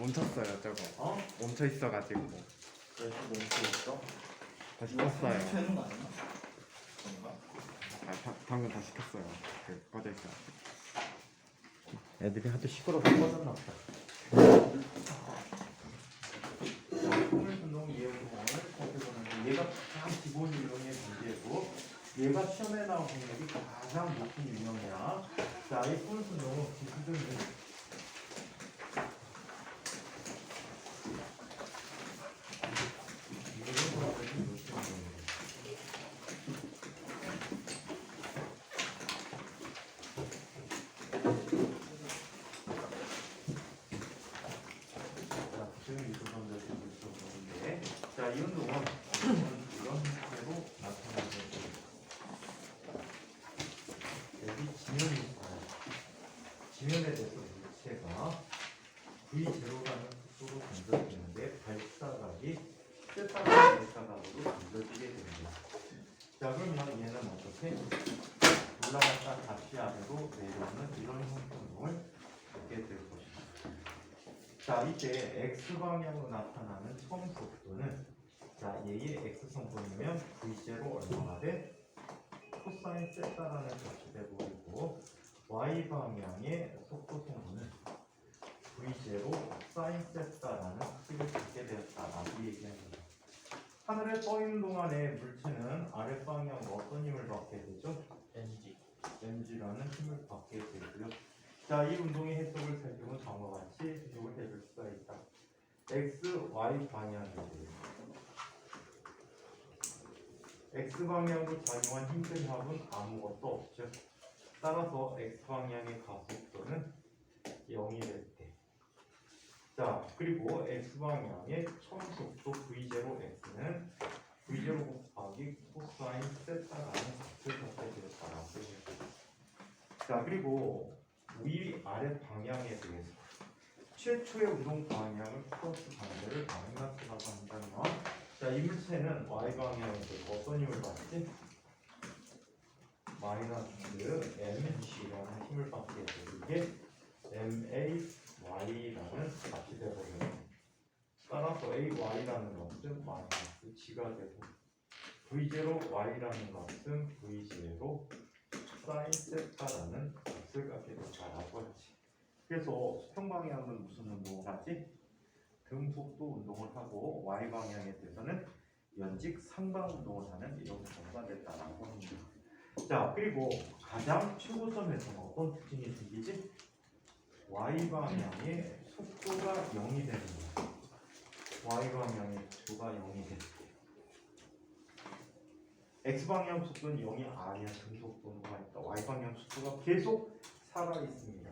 멈췄어요 저거. 어? 멈춰 있어가지고 그래서 멈춰 있어? 다시 켰어요. 되는 거 아니야? 그런가? 방금 다시 켰어요. 꺼져 있어요. 애들이 하도 시끄러워서 꺼졌나 보다. 통일운동 이해운동을 살펴보는데 얘가 가장 기본 유형의 문제고 얘가 시험에 나온 공략이 가장 높은 유형이야. 자, 이 통일운동은 기술적인 자, 이 운동은 이런 형태로 나타나게 됩니다. 여기 지면이 있어요. 지면에 대해서 물체가 V0라는 속도로 던져지는데 발사각이 세타각 발사각으로 던져지게 됩니다. 자, 그러면 얘는 어떻게 올라갔다 다시 아래로 내려오는 이런 형태를 갖게 될 것입니다. 자, 이때 X방향으로 나타나는 처음 속도는 자, 얘의 X성분이면 V0 얼마가 돼? 코사인 세타라는 값이 되고 Y방향의 속도 성분은 V0 사인 세타라는式을 갖게 되었다라고 얘기합니다. 하늘에 떠 있는 동안에 물체는 아랫방향으로 어떤 힘을 받게 되죠? mg라는 힘을 받게 되고요. 자, 이 운동의 해석을 살펴보면 다음과 같이 해석을 해줄 수가 있다. x, y 방향에 대해서 x 방향으로 작용한 힘들 합은 아무것도 없죠. 따라서 x 방향의 가속도는 0이 될 때. 자, 그리고 x 방향의 처음 속도 v0x는 v0 곱하기 코사인 세타라는 값을 갖게 되었다라고 해요. 자, 그리고 위 아래 방향에 대해서 최초의 운동 방향을 플러스 반대를 마이너스라고 한다면 자, 이 물체는 y 방향에서 어떤 힘을 받지? 마이너스 mg라는 힘을 받게 되고 이게 may라는 값이 되거든요. 따라서 ay라는 값은 마이너스 g가 되고 v0y라는 값은 v0 사인 세타라는 값을 갖게 된다라고 하지. 그래서 수평 방향은 무슨 운동을 하지? 등속도 운동을 하고 y 방향에 대해서는 연직 상방 운동을 하는 이런 경우가 됐다라고 합니다. 자, 그리고 가장 최고점에서는 어떤 특징이 생기지? y 방향의 속도가 0이 되는 거야. y 방향의 속도가 0이 될 때. x 방향 속도는 0이 아니야. 등속도가 있다. y 방향 속도가 계속 살아 있습니다.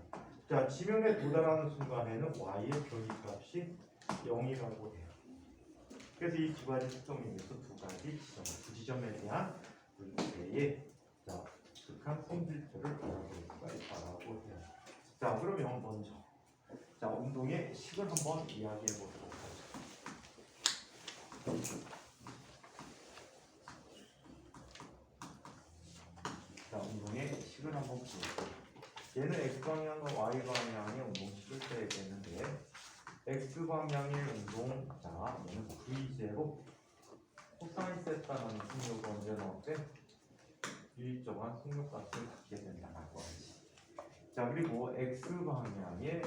자, 지면에 도달하는 순간에는 y의 변이값이 0이라고 해요. 그래서 이 두 가지 특성에서 두 가지 지점, 두 지점에 대한 물체의 자, 극한 성질표를 알아볼 수가 있다라고 해요. 자, 그러면 먼저 자, 운동의 식을 한번 이야기해 보도록 하죠. 자, 운동의 식을 한번 볼게요. 얘는 X방향과 Y방향의 운동식을 써야겠는데 X방향의 운동, 자, 얘는 V0 코사인 세타라는 속력을 언제 넣었대? 일정한 속력값을 갖게 된다고 하지. 자, 그리고 X방향의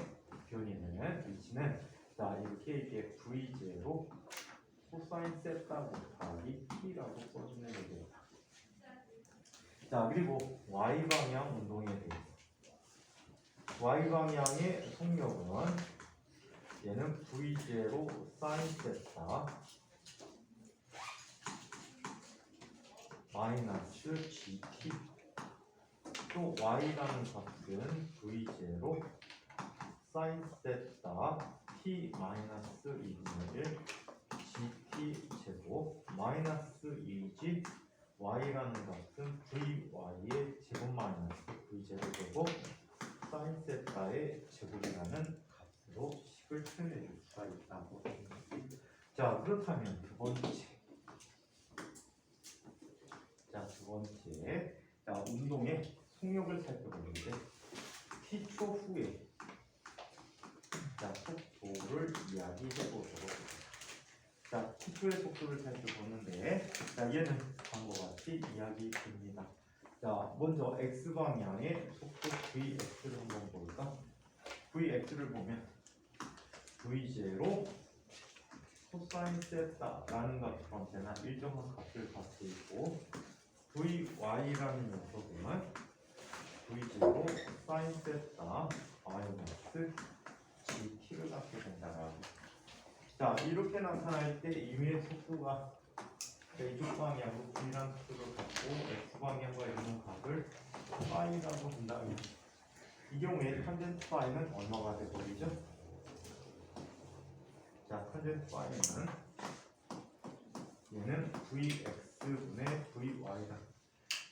변이는 위치는 자, 이렇게 이게 V0 코사인 세타 곱하기 T라고 써주면 되겠다. 자, 그리고 Y방향 운동에 대해서 Y방향의 속력은 얘는 V0 사인 세타 마이너스 GT 또 Y라는 값은 V0 사인 세타 T 마이너스 2분의 1 GT 제곱 마이너스 2G Y라는 값은 VY의 제곱 마이너스 V0 제곱 사인 세타의 제곱이라는 값으로 식을 표현해 줄 수가 있다고 합니다. 자, 그렇다면 두 번째. 자, 두 번째. 자, 운동의 속력을 살펴보는데 T초 후에 자, 속도를 속도를 이야기해 보도록 하겠습니다. 자, T2의 속도를 살펴보는데, 자, 얘는 다음과 같이 이야기됩니다. 자, 먼저 x방향의 속도 vx를 한번 볼까? vx를 보면 v0 코사인 세타라는 값으로 언제나 일정한 값을 갖고 있고, vy라는 녀석은 v0 사인 세타 마이너스 gt를 갖게 된다라고. 자, 이렇게 나타날 때 임의의 속도가 이쪽 방향으로 v라는 속도를 갖고 x 방향과 이런 값을 phi라고 한다면, 이 경우에 탄젠트 phi는 얼마가 되버리죠? 자, 탄젠트 phi는 얘는 vx분의 vy다.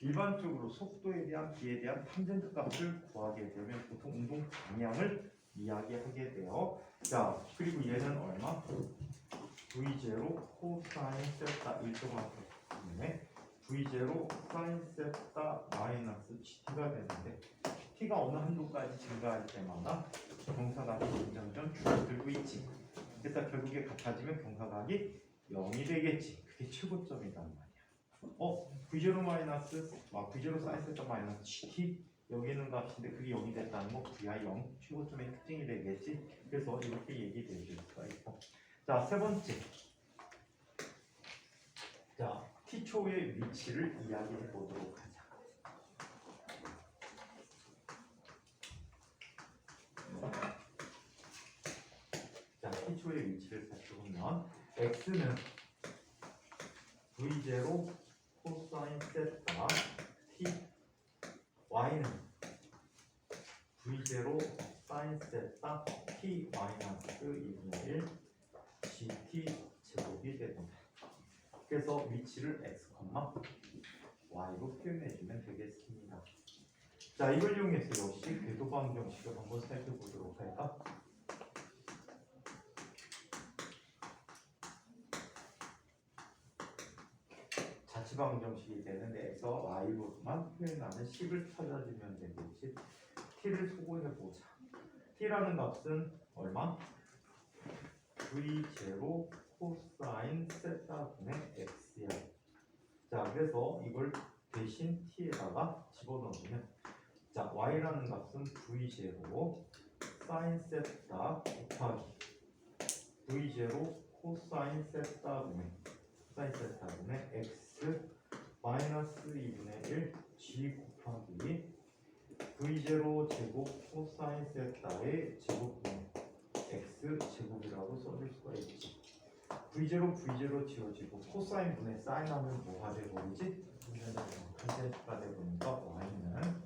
일반적으로 속도에 대한 b에 대한 탄젠트 값을 구하게 되면 보통 운동 방향을 이야기하게 돼요. 자, 그리고 얘는 얼마? v0 코사인 세타 일정한 때문에 v0 사인 세타 마이너스 gt가 되는데, t가 어느 한도까지 증가할 때마다 경사각이 점점점 줄어들고 있지. 그래서 결국에 같아지면 경사각이 0이 되겠지. 그게 최고점이란 말이야. v0 마이너스 v0 사인 세타 마이너스 gt, 여기 있는 값인데 그게 0이 됐다는 거 vi 0 최고점의 특징이 되겠지. 그래서 이렇게 얘기될 수가 있고. 자, 세 번째. 자, t초의 위치를 이야기해 보도록 하자. 자, t초의 위치를 살펴보면 x는 v0 코사인 세타 t, y는 v0 사인 세타 t 마이너스 2분의 1 gt 제곱이 됩니다. 그래서 위치를 x, y로 표현해주면 되겠습니다. 자, 이걸 이용해서 역시 궤도방 정식을 한번 살펴보도록 할까? 자치방 정식이 되는데 x와 y로만 표현하는 식을 찾아주면 되겠지. t를 소거해보자. t라는 값은 얼마? v0 코사인 세타분의 x야. 자, 그래서 이걸 대신 t에다가 집어넣으면, 자, y라는 값은 v0 사인 세타 곱하기 v0 코사인 세타분의 x 마이너스 2분의 1 g 곱하기 v0 제곱 코사인 세타의 제곱분의 x 제곱이라고 써줄 수가 있지. v0 지워지고 코사인 분의 사인 하면 뭐가 되버리지? 탄젠트가 되버리니까 y는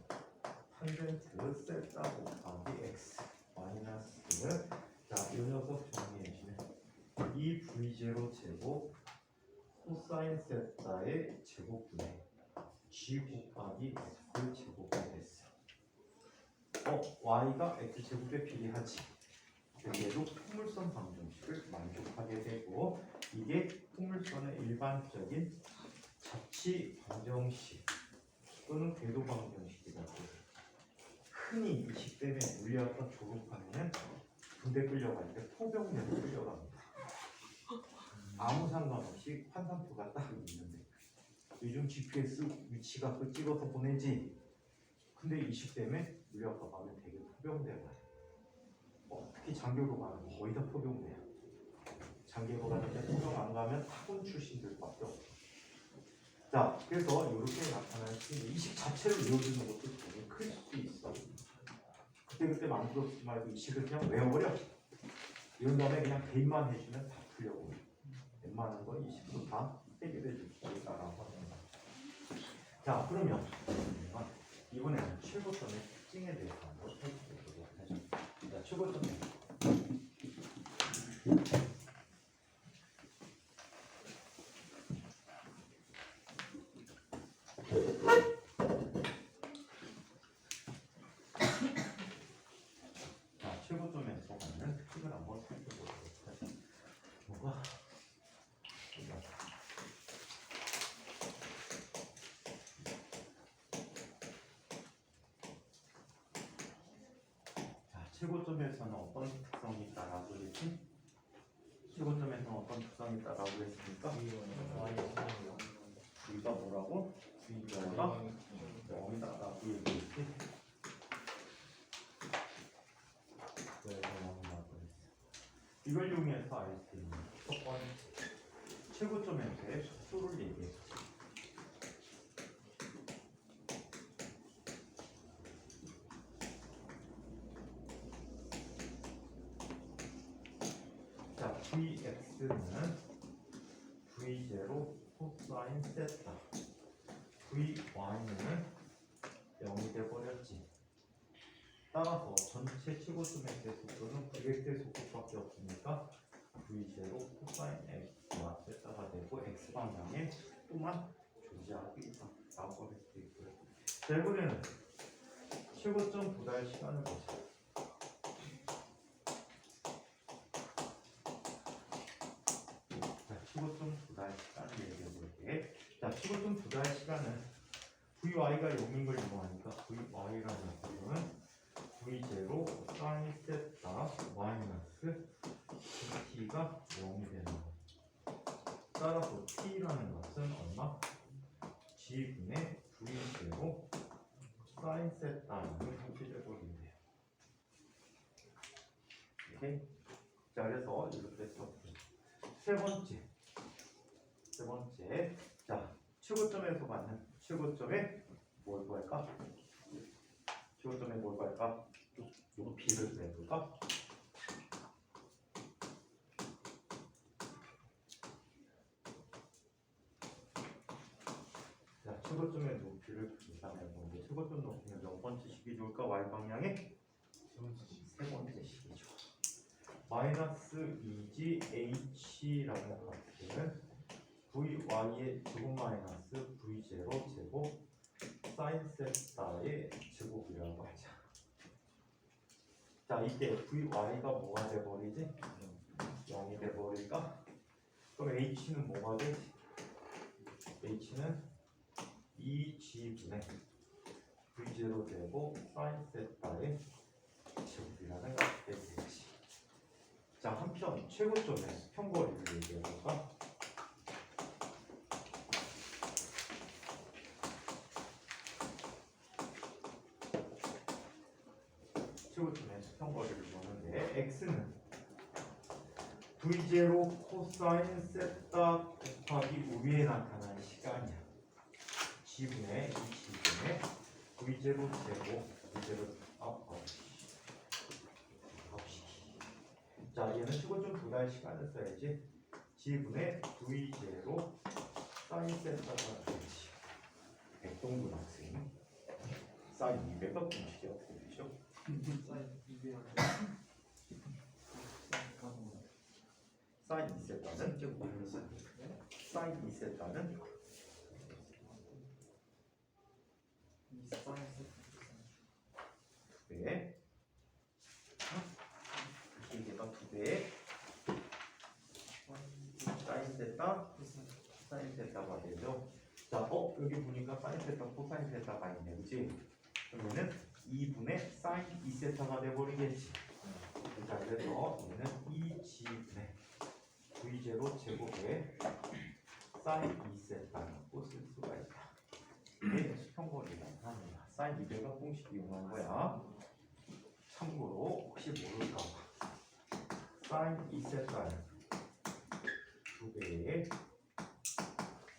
탄젠트 세타 곱하기 x 마이너스, 자, 이 녀석 정리해주면 이 v0 제곱 코사인 세타의 제곱분의 g 곱하기 x 제곱이 됐어. y가 x 제곱에 비례하지. 얘도 포물선 방정식을 만족하게 되고, 이게 포물선의 일반적인 자치 방정식 또는 궤도 방정식이라고. 흔히 이 식 때문에 물리학과 졸업하면 군대 끌려갈 때 포병대로 끌려갑니다. 아무 상관없이 환산표가 딱 있는데, 요즘 GPS 위치가 그 찍어서 보내지. 근데 이 식 때문에 물리학과 가면 되게 포병대로 가요. 특히 장교로 가는 거 거의 다 포병대야. 장교로 가는데 포병 안 가면 학원 출신들밖에 없어. 자, 그래서 이렇게 나타나는 이 식 자체를 외워주는 것도 되게 클 수도 있어. 그때 만들었지 말고 이 식을 그냥 외워버려. 이런 다음에 그냥 대입만 해주면 다 풀려고. 웬만한 건 이 식으로 다 해결해 줄 수 있다라고 합니다. 자, 그러면 이번에는 최고점의 특징에 대해서 한번 살펴보도록 하죠. 자, 최고점. 자, 최고점에서 갖는 특징을 한번 살펴보도록 하죠. 뭐가? 자, 최고점에서는 어떤 특성이 있다라고 그랬지? 최고점에서는 어떤 특성이 있다라고 했습니까? V가 뭐라고? V가 0이다라고 얘기했지. 그래서 0이라고 했어. 이걸 이용해서 알 수 있는 첫 번째 최고점에서의 속도를 얘기했어. 자, Vx는 V0 코사인 세타, Vy는 0이 돼버렸지. 따라서 전체 최고점에서의 속도는 Vx의 속도밖에 없으니까 V0 코사인 X가 세타가 되고 X방향에 속도만 존재하고 있다라고 할 수 있고요. 자, 이번에는 최고점 도달 시간을 보자. 최고점 도달 시간을 얘기해볼게. 자, 최고점 도달 시간은 Vy가 0인 걸 이용하니까 Vy라는 것은 V0 사인 세타 마이너스 T가 0이 되는 거. 따라서 T라는 것은 얼마? G분의 V0 사인 세타라는 형식이 되버린대요. 오케이? 자, 그래서 이렇게 썼어요. 세 번째, 자, 최고점에서 받는 최고점에 뭘 구할까? 최고점에 뭘 구할까? 높이를 내볼까? 자, 최고점의 높이를 계산해보는데 최고점 높이는 몇 번째 식이 좋을까? Y 방향에 세 번째 식이 좋아. 마이너스 2g h라는 값은 vy의 제곱 마이너스 v0 제곱 사인 세타의 제곱이라고 하자. 자, 이때 vy가 뭐가 돼버리지? 0이 돼버릴까? 그럼 h는 뭐가 되지? h는 2g분의 v0 제곱 사인 세타의 제곱이라는 값이 되지. 자, 한편 최고점의 수평거리를 얘기해볼까? 최고점의 수평거리를 보는데 x는 v0 코사인 세타 곱하기 위에 나타난 시간이야. g분의 2g분의 v0 제곱 v0 자, 얘는 최고점 도달 시간을 써야지. g분의 v0 사인 세타가 되지. 백동근 학생 사인 200가 공식이 어떻게 되죠? 사인 2세타는 사인 2세타는 두 배, 이게가 두 배, 사인 세타가 되죠. 자, 여기 보니까 사인 세타, 코사인 세타가 있네, 그렇지? 그러면은 2분의 사인 2세타가 돼버리겠지. 자, 그래서 얘는 2g분의 v0 제곱에 사인 2세타라고 쓸 수가 있다. 이게 수평거리라고 합니다. 사인 200가 공식 이용한 거야. 참고로 혹시 모를까 봐 사인 2세타는 2배의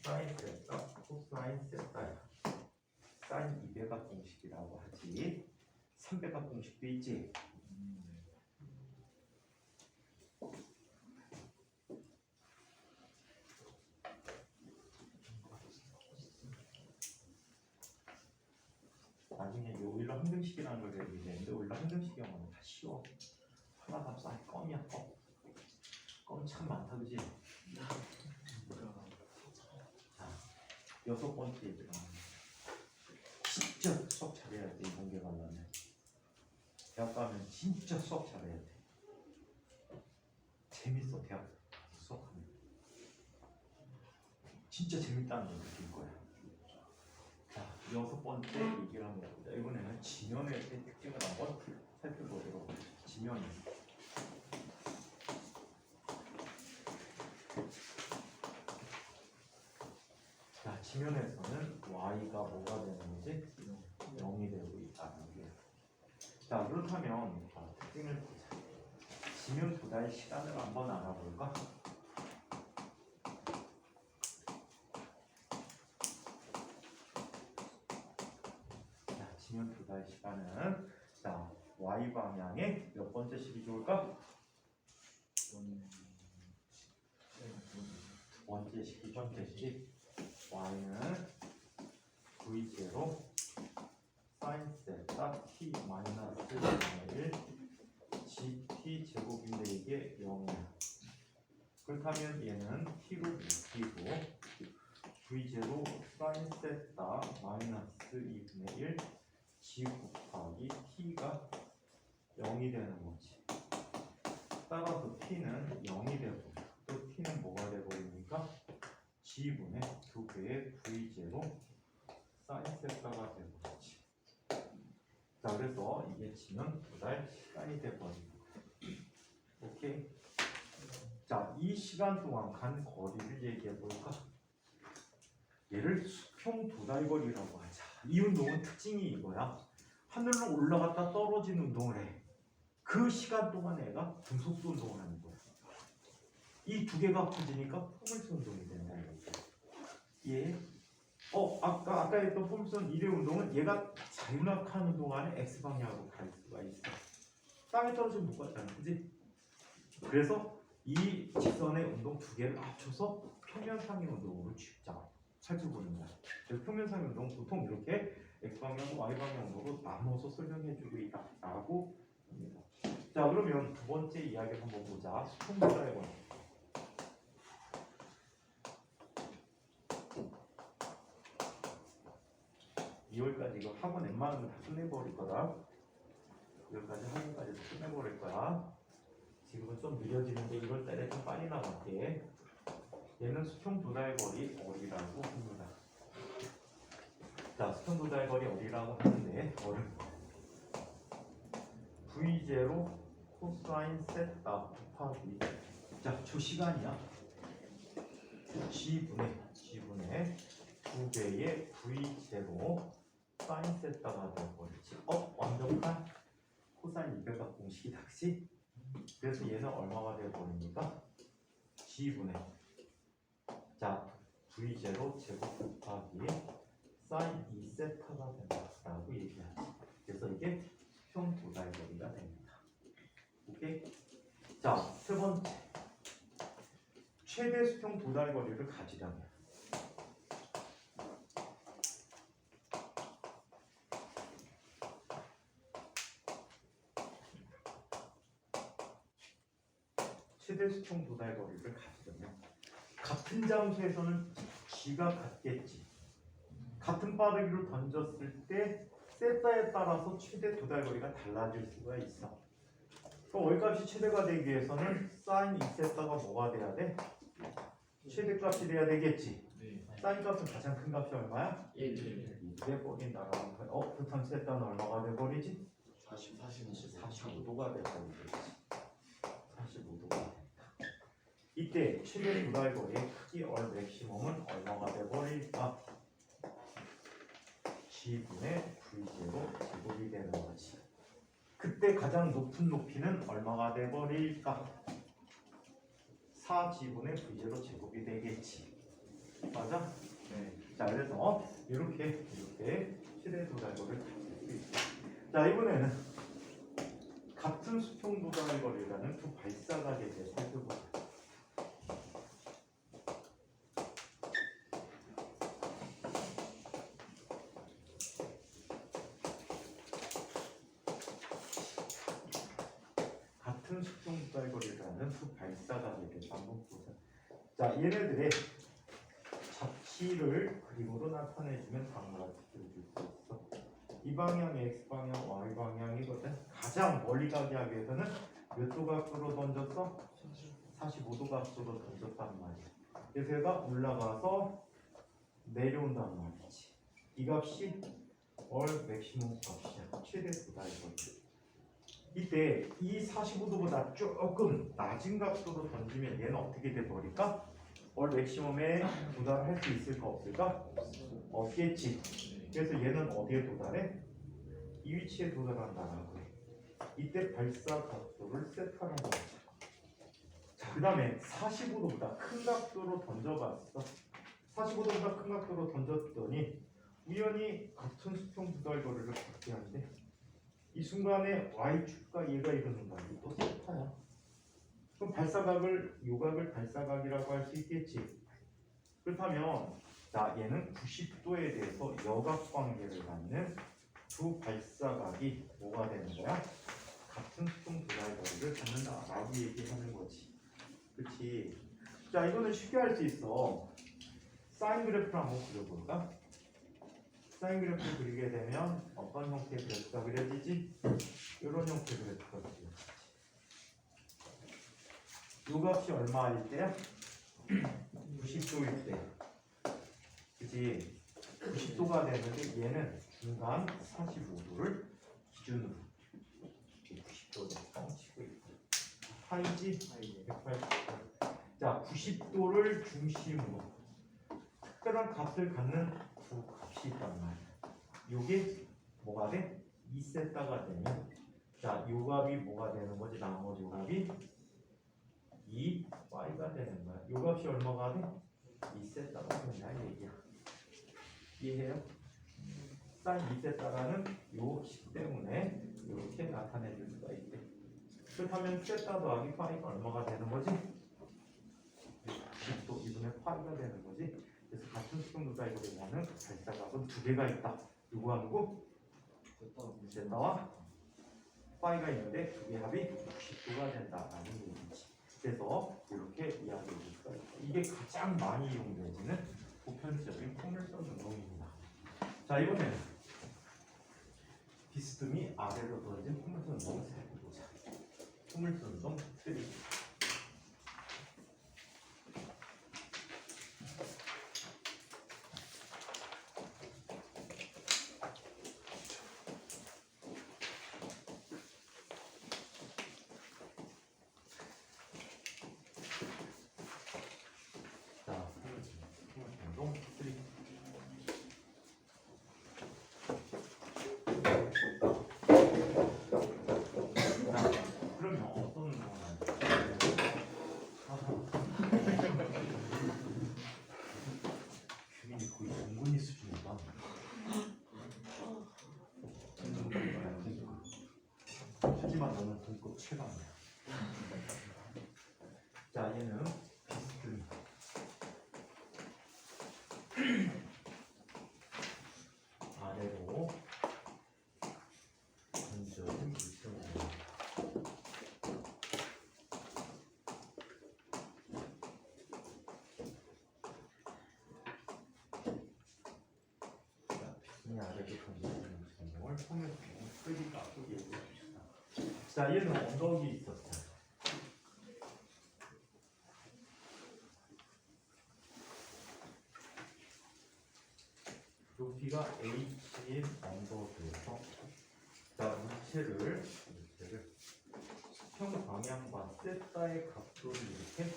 사인 세타 코사인 세타야. 사인 2배가 공식이라고 하지. 3배가 공식도 있지. 나중에 요 오일러 항등식이라는 걸 배우게 되는데 오일러 항등식 영어는 다 쉬워. 하나가 쌀 껌이야 껌. 껌 참 많다 그지? 자, 6번째 얘기가 진짜 수업 잘해야 돼. 이공계 가려면 대학 가면 진짜 수업 잘해야 돼. 재밌어. 대학 수업하면 진짜 재밌다는 걸 느낄 거야. 자, 6번째 얘기를 한번 해보자. 이번에는 지면의 특징을 한번 살펴보도록 하겠습니다. 지면이 자, 지면에서는 y가 뭐가 되는 거지? 0이 되고 있다는 게. 자, 그렇다면 특징을 보자. 지면 도달 시간을 한번 알아볼까? 자, 지면 도달 시간은 자, y 방향의 몇 번째 식이 좋을까? 두 번째 식이죠. 대식 y는 v0 sin 세타 t 마이너스 1 gt 제곱인데 이게 0이야. 그렇다면 얘는 t로 묶이고 v0 sin 세타 마이너스 2분의 1 g 곱하기 t가 0이 되는 거지. 따라서 t는 0이 되고 또 t는 뭐가 되버립니까? g분의 2배의 v0 sin 세타가 되버리지. 자, 그래서 이게 지면 도달 시간이 되버리는 거야. 오케이? 자, 이 시간 동안 간 거리를 얘기해 볼까? 얘를 수평 도달거리라고 하자. 이 운동은 특징이 이거야. 하늘로 올라갔다 떨어진 운동을 해. 그 시간 동안 애가 등속도 운동을 하는 거야. 이 두 개가 합쳐지니까 포물선 운동이 된다는 거죠. 예. 아까 했던 포물선 1의 운동은 얘가 자유낙하는 동안에 x 방향으로 갈 수가 있어. 땅에 떨어지면 못 갔잖아, 그지? 그래서 이 직선의 운동 두 개를 합쳐서 평면상의 운동으로 살펴보는 거야. 그래서 평면상의 운동 보통 이렇게 x 방향, y 방향으로 나눠서 설명해주고 있다라고 합니다. 자, 그러면 두 번째 이야기를 한번 보자. 수평도달의 원. 2월까지 이거 학원 웬만하면 다 끝내버릴 거다. 2월까지 학원까지 다 끝내버릴 거야. 지금은 좀 느려지는데 1월 달에 좀 빨리 나갈게. 얘는 수평 도달거리 어리라고 합니다. 자, 수평 도달거리 어리라고 하는데 v0 코사인 세타 곱하기 자, 저 시간이야. g분의 2배의 v0 사인 세타가 되어버리지. 완벽한 코사인 이별각 공식이다, 그치? 그래서 얘는 얼마가 되어버립니까? g분의 자, v0 제곱 곱하기 사인 2세타가 된다라고 얘기하지. 그래서 이게 수평 도달거리가 됩니다. 오케이? 자, 세 번째. 최대 수평 도달거리를 가지려면 최대 수평 도달거리를 가지려면 같은 장소에서는 g가 같겠지. 같은 빠르기로 던졌을 때 세타에 따라서 최대 도달거리가 달라질 수가 있어. 그럼 월값이 최대가 되기 위해서는 사인 2세타가 뭐가 돼야 돼? 최대값이 돼야 되겠지. 사인 값은 가장 큰 값이 얼마야? 1 돼버린다라는 거야. 그렇다면 세타는 얼마가 돼버리지? 45도가 돼버리겠지. 45도가 된다. 이때 최대 도달거리의 크기 맥시멈은 얼마가 돼버릴까? g분의 v0 제곱이 되는 거지. 그때 가장 높은 높이는 얼마가 돼버릴까? 4g분의 v0 제곱이 되겠지. 맞아? 네. 자, 그래서 이렇게 최대 도달거리를 가질 수 있다. 자, 이번에는 같은 수평 도달거리라는 두 발사각에 대해 살펴보자. 같은 수평 도달거리라는 두 발사각에 대해서 한번 보자. 자, 얘네들의 잡지를 그림으로 나타내주면 다음과 같이 그려줄 수 있어. 이 방향이 x방향, y방향이거든. 가장 멀리 가게 하기 위해서는 몇 도 각도로 던졌어? 45도 각도로 던졌단 말이야. 그래서 얘가 올라가서 내려온단 말이지. 이 값이 맥시멈 값이야. 최대 도달거리. 이때 이 45도보다 조금 낮은 각도로 던지면 얘는 어떻게 돼버릴까? 맥시멈에 도달할 수 있을까 없을까? 없겠지. 그래서 얘는 어디에 도달해? 이 위치에 도달한다라고 해. 이때 발사 각도를 세트하는 거야. 자, 그 다음에 45도보다 큰 각도로 던져봤어. 45도보다 큰 각도로 던졌더니 우연히 같은 수평 도달거리를 갖게 하는데 이 순간에 y축과 얘가 이루는다. 이것도 세타야. 그럼 발사각을 요각을 발사각이라고 할 수 있겠지. 그렇다면 자 얘는 90도에 대해서 여각 관계를 갖는 두 발사각이 뭐가 되는 거야? 같은 수평 도달거리를 갖는다라고 얘기하는 거지. 그렇지? 자 이거는 쉽게 할 수 있어. 사인 그래프를 한번 그려볼까? 사인 그래프를 그리게 되면 어떤 형태의 그래프가 그려지지? 이런 형태의 그래프가 그려지지. 요 값이 얼마일 때야? 90도일 때. 그치? 90도가 되는데 얘는 중간 45도를 기준으로 90도를 뻥치고 있고 파이지? 180도. 자, 90도를 중심으로 특별한 값을 갖는 두 값이 있단 말이야. 요게 뭐가 돼? 2세타가 되면 자, 요 값이 뭐가 되는 거지? 나머지 요 값이 2y가 되는 거야. 요 값이 얼마가 돼? 2세타가 된다 얘기야. 이해해요? 사인 2세타라는 요 식 때문에 이렇게 나타내줄 수가 있대. 그렇다면 세타 더하기 파이가 얼마가 되는 거지? 90도 2분의 파이가 되는 거지. 그래서 같은 수평 도달거리라는 발사각은 두 개가 있다. 누구와 누구? 세타와 파이가 있는데 두 개 합이 90도가 된다라는 얘기지. 그래서 이렇게 이야기해 줄 수가 있다. 이게 가장 많이 이용되는 보편적인 포물선 운동입니다. 자 이번에는 비스듬히 아래로 떨어진 포물선 운동 살펴보자. 포물선 운동 3. 하지만 너는 등급 최강이야. 자, 얘는 비스듬히 아래로 던져진 물체입니다. 자, 비스듬히 아래로 던져진 물체를 포물선 크기라고 얘기해 줍시다. 자, 얘는 언덕이 있었어요. 높이가 h인 언덕에서 자 물체를 수평 방향과 세타의 각도를 이렇게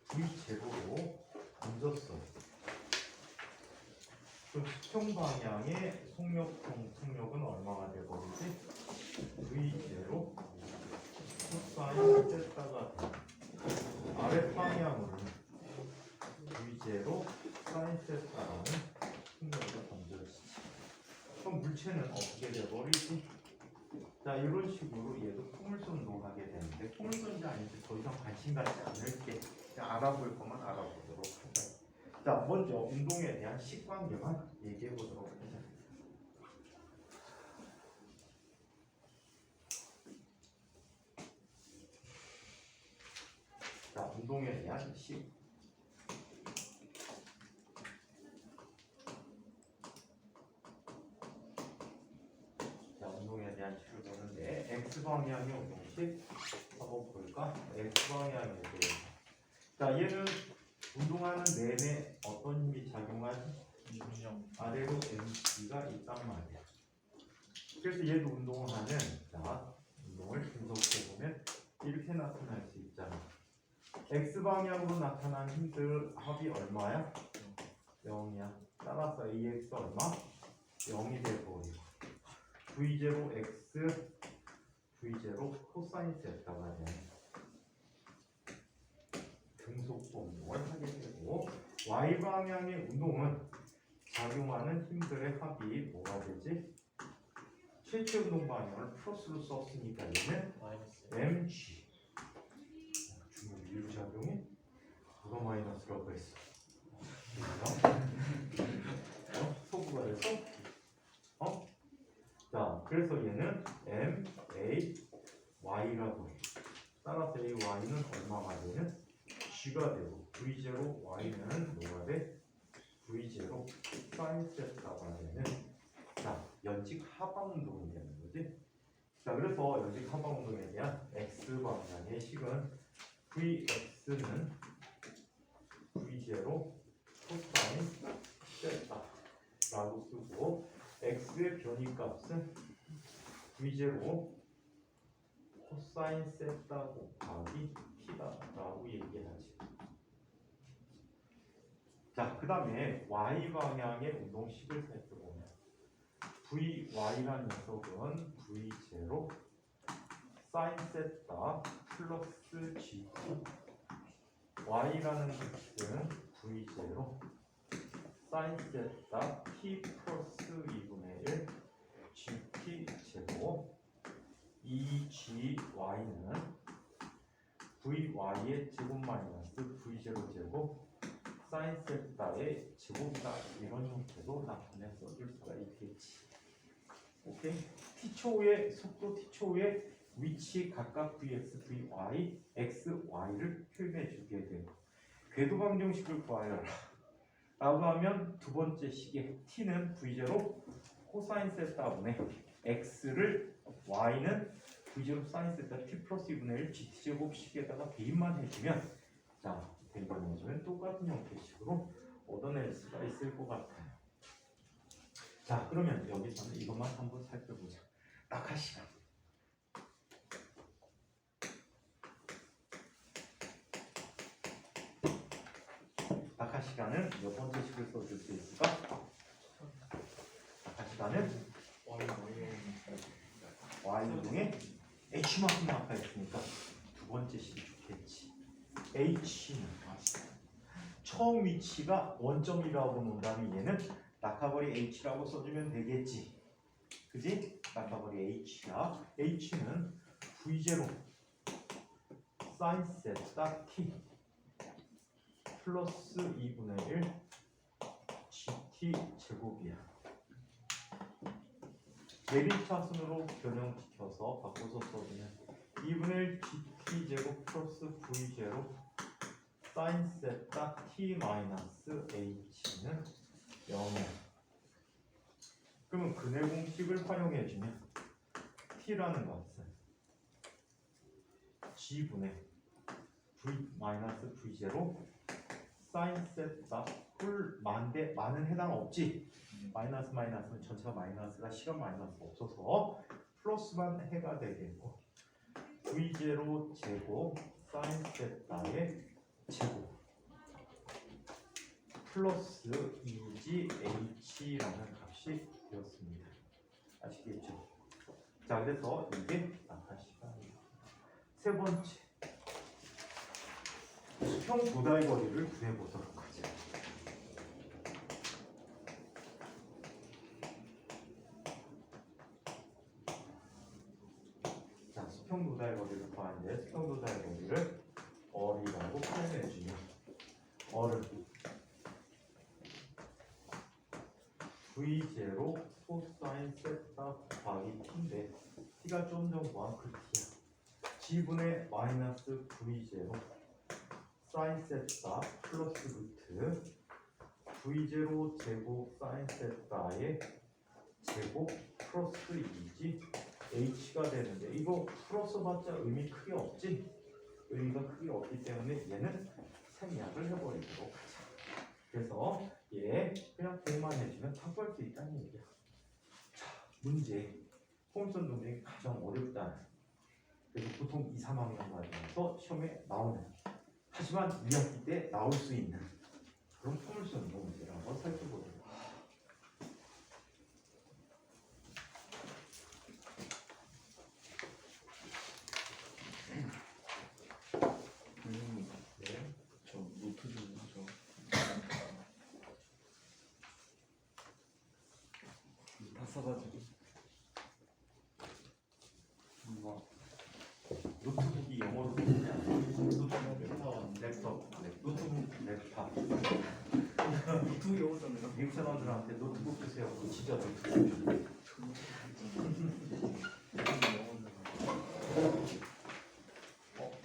V제로로 던졌어요. 그럼 수평 방향의 속력은 얼마가 되버리지? V제로 코사인 세타가 돼. 아래 방향으로는 V제로 사인 세타라는 속력을 던져주지. 그럼 물체는 어떻게 돼버리지? 자 이런 식으로 얘도 포물선 운동하게 되는데 포물선인지 아닌지 더 이상 관심 갖지 않을게. 그냥 알아볼 것만 알아보도록 하자. 자 먼저 운동에 대한 식관계만 얘기해 보도록 하자. 자 운동에 대한 식. 운동에 대한 식을 보는데 x방향의 운동식 한번 볼까? x방향에 대해서 자 얘는 운동하는 내내 어떤 힘이 작용하지? 아래로 mc가 있단 말이야. 그래서 얘도 운동하는 자 운동 운동을 분석해보면 이렇게 나타날 수 있잖아. X방향으로 나타난 힘들 합이 얼마야? 0이야. 따라서 AX 얼마? 0이 돼버려. V0 X V0 코사인 세타가 돼. 등속도 운동을 하게 되고 Y방향의 운동은 작용하는 힘들의 합이 뭐가 되지? 실제 운동 방향을 플러스로 썼으니까 얘는 mg. 중국 미루작용이 누가 마이너스라고 했어? 소부가 돼서? 자, 그래서 얘는 m, a, y라고 해. 따라서 이 y는 얼마가 되는? g가 되고 v0 y는 뭐가 돼? v0 사인 세타가 되는. 자, 연직 하방 운동이 되는 거지. 자, 그래서 연직 하방 운동에 대한 x 방향의 식은 vx는 v0 코사인 세타라고 쓰고 x의 변이값은 v0 코사인 세타 곱하기 t다라고 얘기하지. 자, 그 다음에 y 방향의 운동식을 살펴보면 vy라는 녀석은 v0 사인 세타 플러스 gt, y라는 값은 v0 사인 세타 t 플러스 2분의 1 gt 제곱, 이 gy는 vy의 제곱 마이너스 v0 제곱 사인 세타의 제곱이다. 이런 형태로 나타내서 써줄 수가 있겠지. 오케이? t초의 속도 t초의 위치 각각 vx, vy, x, y를 표현해 주게 되고 궤도 방정식을 구하여라 라고 하면 두 번째 식의 t는 v0 코사인 세타분의 x를 y는 v0 사인 세타 t 플러스 2분의 1 gt제곱 식에다가 대입만 해주면 자, 대입만 해주면 똑같은 형태식으로 얻어낼 수가 있을 것 같아요. 자, 그러면 여기서는 이것만 한번 살펴보자. 낙하 시간. 낙하 시간은 몇 번째 식을 써줄 수 있을까? 낙하 시간은 y동에 h만큼 낙하했으니까 두 번째 식이 좋겠지. h는 처음 위치가 원점이라고 놓는다면 얘는 낙하거리 h라고 써주면 되겠지. 그지? 낙하거리 h야. h는 v0 사인 세타 t 플러스 2분의 1 gt 제곱이야. 내림차순으로 변형시켜서 바꿔서 써주면 2분의 1 gt 제곱 플러스 v0 사인 세타 t 마이너스 h는 0이야. 그러면 근해 공식을 활용해주면 t라는 값은 g분의 v 마이너스 v0 사인 세타 뿔 만대 많은 해당 없지. 마이너스는 전체가 마이너스가 시간 마이너스 없어서 플러스만 해가 되겠고 v0 제곱 사인 세타의 제곱 플러스 2g h라는 값이 되었습니다. 아시겠죠? 자, 그래서 이게 낙하 시간입니다. 세 번째, 수평 도달 거리를 구해보도록 하죠. 자, 수평 도달 거리를 구하는데 수평 도달 거리를 어리라고 표현해주면 어를 v0 코사인 세타 곱하기 t인데 t가 좀 더 구한 그 t야. g분의 마이너스 v0 사인 세타 플러스 루트 v0 제곱 사인 세타의 제곱 플러스 2지 h가 되는데 이거 플러스 봤자 의미 크게 없지? 의미가 크게 없기 때문에 얘는 생략을 해버리도록 하자. 그래서 얘 그냥 대만 해주면 다 구할 수 있다는 얘기야. 자, 문제. 홈선 도면이 가장 어렵다는 그래서 보통 2, 3학년 과정에서 시험에 나오는, 하지만 2학기 때 나올 수 있는 그런 포물선 운동 문제를 한번 살펴보도록 하겠습니다. 선생님, 네. 저 노트 좀 하죠. 다 써가지고. 뭔가 노트북이 영어로 뭐냐? 랩탑. 노트북 랩탑. 노트 영어잖아요. 미국 사람들한테 노트북 주세요. 그거 진짜 노트북.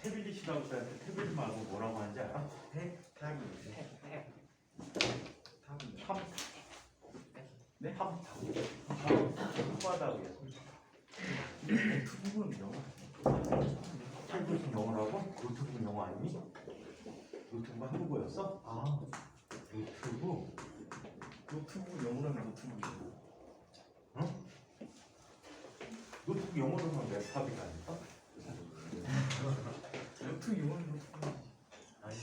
태블릿이라고 했는데 태블릿 말고 뭐라고 하는지 알아? 탑. 네? 탑. 손바닥이야. 노트북은 영어. 태블릿은 영어라고? 노트북은 영어 아니니? 노트북은 한국어였어? 아, 노트북. 노트북은 영어라면 노트북이죠. 응? 노트북 영어로는 랩탑이 아닐까? 노트북 영어는 노트북. 다시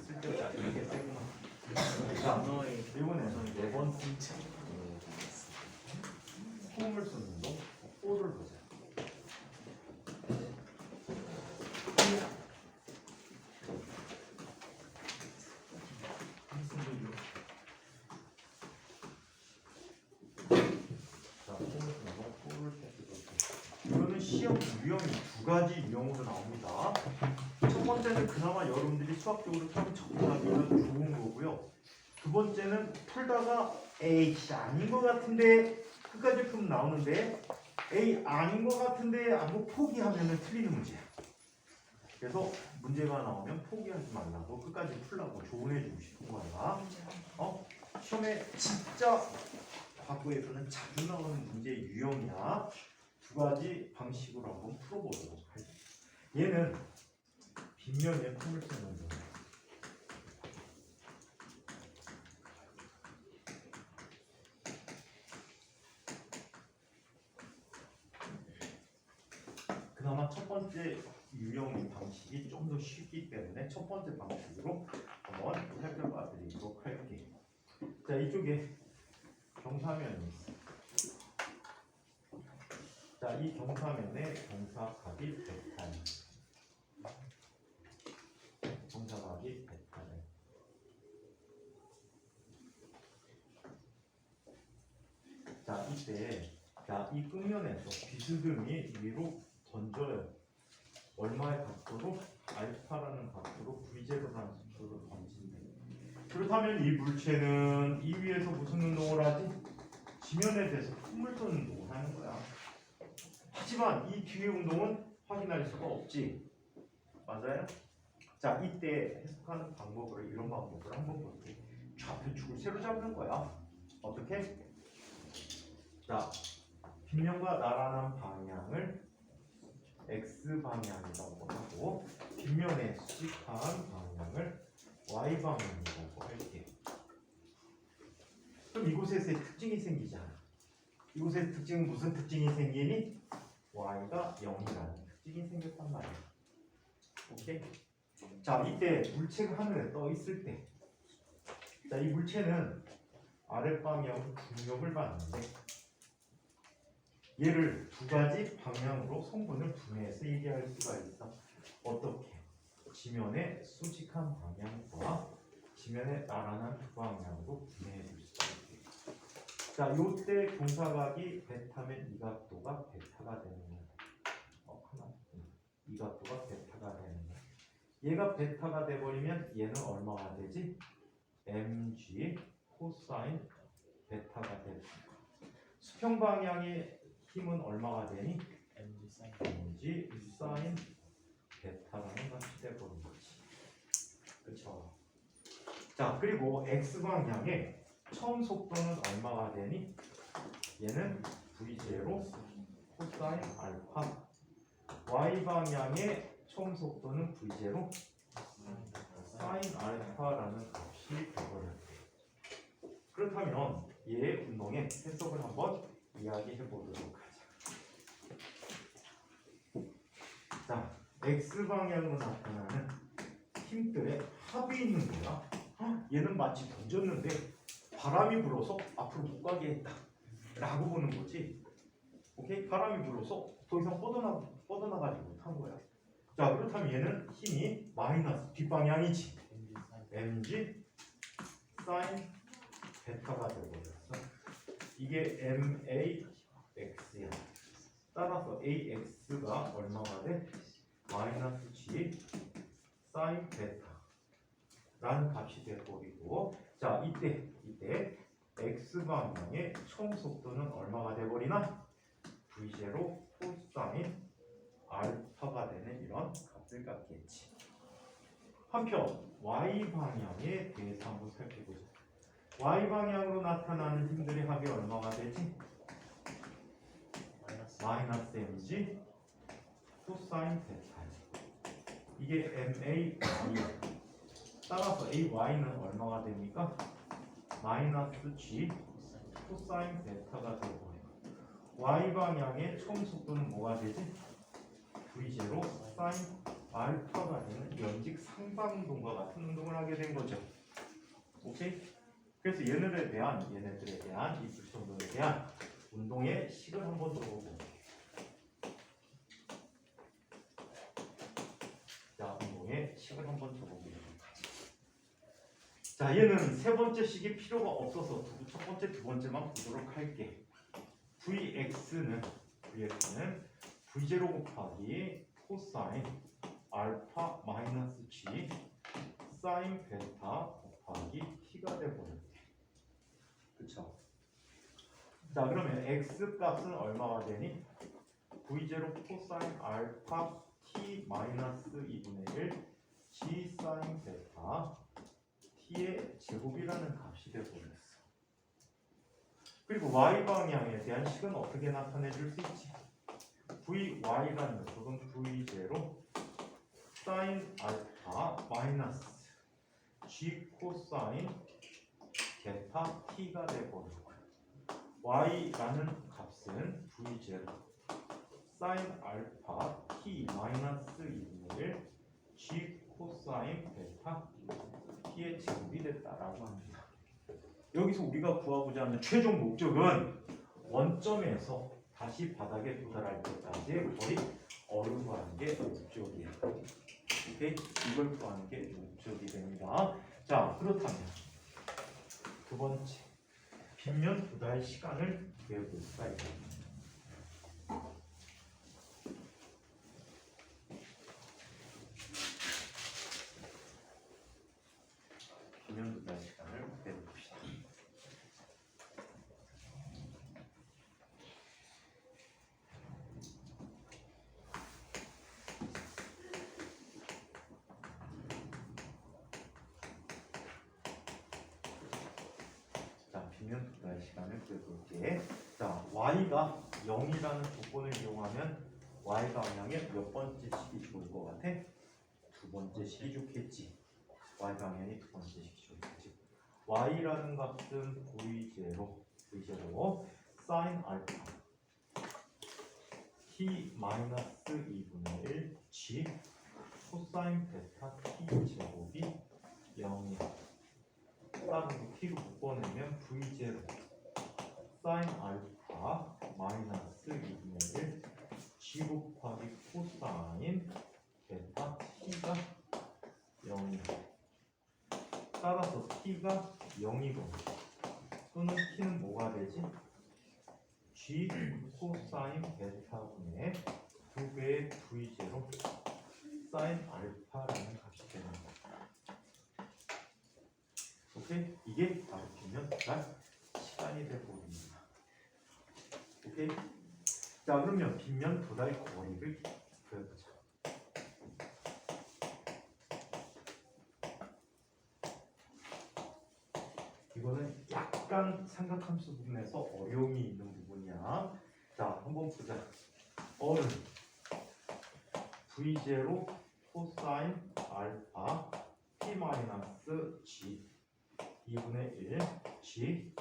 쓸데없다. 이게 세구나. 자, 언어의 이번에는 네 번째 포물선 운동 4를 보자. 자, 포물선 운동 4를 살펴볼게요. 이거는 시험 유형이 두 가지 유형으로 나옵니다. 첫 번째는 그나마 여러분들이 수학적으로 좀 접근하기가 좋은 거고요. 두 번째는 풀다가 에이 아닌 것 같은데 끝까지 풀면 나오는데 에이 아닌 것 같은데 하고 포기하면 틀리는 문제야. 그래서 문제가 나오면 포기하지 말라고 끝까지 풀라고 조언해주고 싶은 거야. 시험에 진짜 과거에서는 자주 나오는 문제 유형이야. 두 가지 방식으로 한번 풀어보도록 할게요. 얘는 빗면에 포물선 운동. 그나마 첫 번째 유형 방식이 좀 더 쉽기 때문에 첫 번째 방식으로 한번 살펴봐 드리도록 할게요. 자, 이쪽에 경사면이 있어. 자, 이 경사면에 경사각이 베타임. 경사각이 베타임. 자, 이때 자, 이 끝면에서 비스듬히 위로 던져요. 얼마의 각도로? 알파라는 각도로 V0라는 속도로 던진다. 그렇다면 이 물체는 이 위에서 무슨 운동을 하지? 지면에 대해서 포물선 운동을 하는 거야. 하지만 이 뒤의 운동은 확인할 수가 없지. 맞아요? 자, 이때 해석하는 방법으로 이런 방법을 한번 볼게요. 좌표축을 새로 잡는 거야. 어떻게? 자, 빗면과 나란한 방향을 X 방향이라고 하고 빗면에 수직한 방향을 Y 방향이라고 할게요. 그럼 이곳에서의 특징이 생기잖아. 이곳의 특징은 무슨 특징이 생기니? Y가 0이라는 특징이 생겼단 말이야. 오케이? 자, 이때 물체가 하늘에 떠 있을 때, 자, 이 물체는 아랫방향으로 중력을 받는데 얘를 두 가지 방향으로 성분을 분해해서 얘기할 수가 있어. 어떻게? 지면의 수직한 방향과 지면의 나란한 두 방향으로 분해해 줄 수가 있게. 자, 요때 경사각이 베타면 이 각도가 베타가 되는 거야. 이 각도가 베타가 되는 거야. 얘가 베타가 돼버리면 얘는 얼마가 되지? mg 코사인 베타가 되는 거야. 수평 방향의 힘은 얼마가 되니? mg 사인 베타라는 값이 되버린 거지. 그렇죠? 자, 그리고 x 방향의 처음 속도는 얼마가 되니? 얘는 v0 코사인 알파. y 방향의 처음 속도는 v0 사인 알파라는 값이 되버려요. 그렇다면 얘의 운동의 해석을 한번 이야기해 보도록 하자. 자, x 방향으로 나타나는 힘들의 합이 있는 거야. 얘는 마치 던졌는데 바람이 불어서 앞으로 못 가게 했다 라고 보는 거지. 오케이? 바람이 불어서 더 이상 뻗어나가지 못한 거야. 자, 그렇다면 얘는 힘이 마이너스 뒷방향이지. mg sin 베타가 되어버렸어. 이게 max야. 따라서 ax가 얼마가 돼? 마이너스 g sin 베타 라는 값이 되어버리고, 자, 이때 x 방향의 총 속도는 얼마가 돼버리나? v0 코사인 알파가 되는 이런 값을 갖겠지. 한편 y 방향에 대해서 한번 살펴보자. y 방향으로 나타나는 힘들의 합이 얼마가 되지? 마이너스 mg 코사인 베타. 이게 MAY. 따라서 AY는 얼마가 됩니까? 마이너스 G 코사인 베타가 되고요. Y 방향의 처음 속도는 뭐가 되지? V0 사인 알파가 되는 연직 상방운동과 같은 운동을 하게 된 거죠. 오케이? 그래서 얘네들에 대한 이 불순동에 대한 운동의 식을 한번 적어볼게요. 자, 운동의 식을 한번 적어보도록 하죠. 자, 얘는 세 번째 식이 필요가 없어서 첫 번째, 두 번째만 보도록 할게. Vx는 V0 곱하기 코사인 알파 마이너스 G 사인 베타 곱하기 T가 되버렸대. 그쵸? 자, 그러면 X 값은 얼마가 되니? V0 코사인 알파 T 마이너스 2분의 1 G 사인 베타 T의 제곱이라는 값이 되어버렸어. 그리고 Y 방향에 대한 식은 어떻게 나타내 줄 수 있지? VY라는 녀석은 V0 사인 알파 마이너스 G 코사인 베타 T가 되어버리고, Y라는 값은 V0 사인 알파 T 마이너스 2분의 1 G 코사인 베타 T의 제곱이 됐다라고 합니다. 여기서 우리가 구하고자 하는 최종 목적은 원점에서 다시 바닥에 도달할 때까지 거의 어루구하는 게 목적이에요. 오케이? 이걸 구하는 게 목적이 됩니다. 자, 그렇다면 두 번째, 빗면 도달 시간을 배워볼까 이거. 빗면 도달 시간을 배워봅시다. 빗면 도달 시간을 배워볼게. 자, y가 0이라는 조건을 이용하면 y 방향에 몇 번째 식이 좋을 것 같아? 두 번째 식이 좋겠지. y 방향이 두 번째 식이 좋겠지. y라는 값은 V0 사인 알파 t 마이너스 2분의 1 g 코사인 베타 t 제곱이 0이야. 따라서 t로 묶어내면 V0 사인 알파 마이너스 2분의 1 g 곱하기 코사인 베타 t가 0이다. 따라서 t가 0이고 또는 t는 뭐가 되지? g 코사인 베타분의 2배의 V0 사인 알파라는 값이 되는 거야. 오케이? 이게 바로 빗면 도달 시간이 되어버립니다. 오케이? 자, 그러면 빗면 도달 거리를 그려보자. 이거는 약간 삼각함수 부분에서 어려움이 있는 부분이야. 자, 한번 보자. 어른 V0 코사인 알파 T 마이너스 G 2분의 1 G